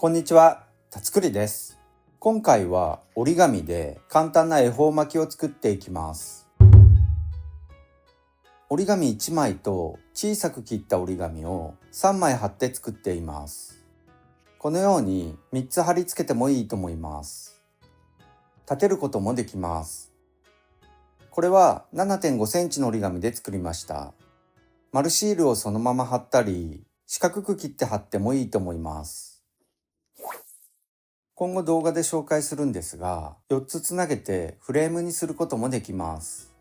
こんにちは、たつくりです。今回は折り紙で簡単な恵方巻きを作っていきます。折り紙1枚と小さく切った折り紙を3枚貼って作っています。このように3つ貼り付けてもいいと思います。立てることもできます。これは 7.5 センチの折り紙で作りました。丸シールをそのまま貼ったり、四角く切って貼ってもいいと思います。今後動画で紹介するんですが、4つつなげてフレームにすることもできます。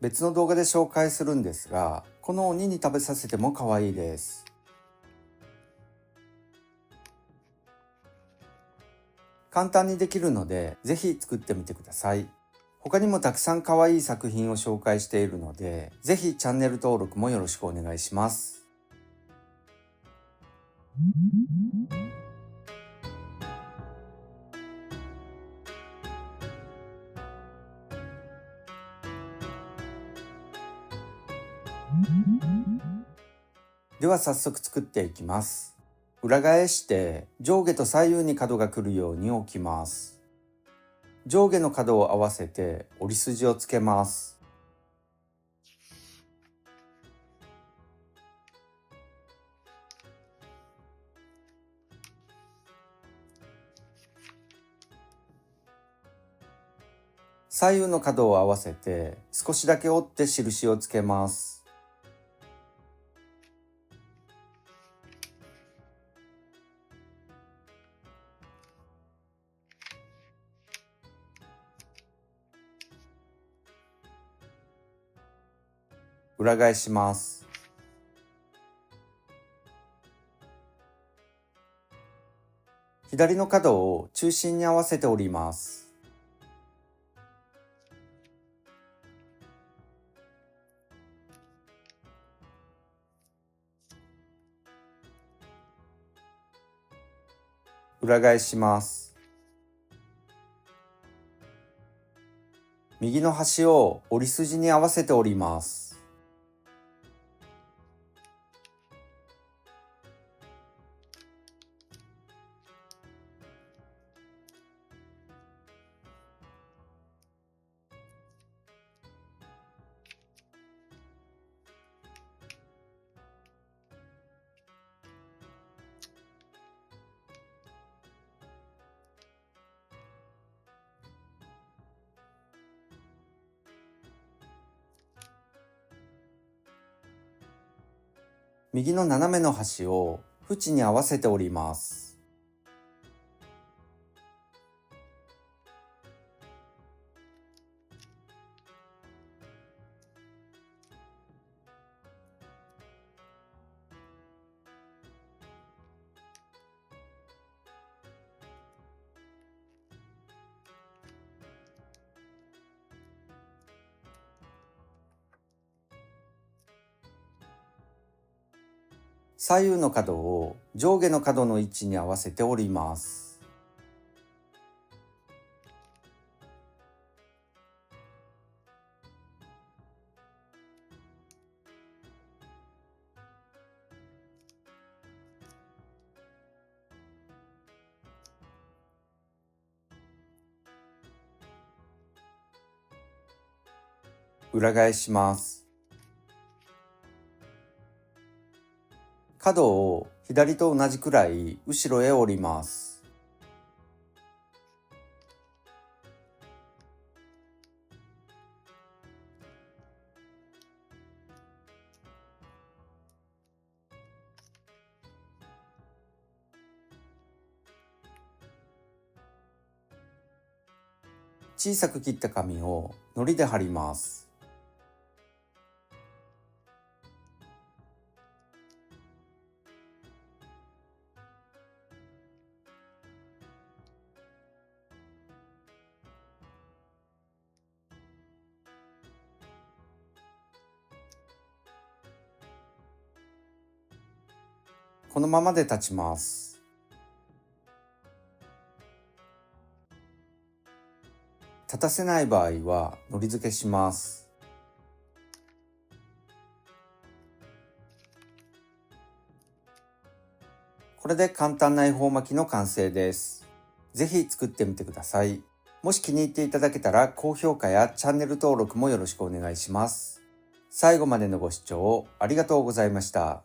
別の動画で紹介するんですが、この鬼に食べさせても可愛いです。簡単にできるので、ぜひ作ってみてください。他にもたくさん可愛い作品を紹介しているので、ぜひチャンネル登録もよろしくお願いします。では早速作っていきます。裏返して上下と左右に角が来るように置きます。上下の角を合わせて折り筋をつけます。左右の角を合わせて少しだけ折って印をつけます。裏返します。左の角を中心に合わせて折ります。裏返します。右の端を折り筋に合わせて折ります。右の斜めの端を縁に合わせて折ります。左右の角を上下の角の位置に合わせて折ります。裏返します。角を左と同じくらい後ろへ折ります。小さく切った紙を糊で貼ります。このままで立ちます。立たせない場合は糊付けします。これで簡単な恵方巻きの完成です。ぜひ作ってみてください。もし気に入っていただけたら高評価やチャンネル登録もよろしくお願いします。最後までのご視聴ありがとうございました。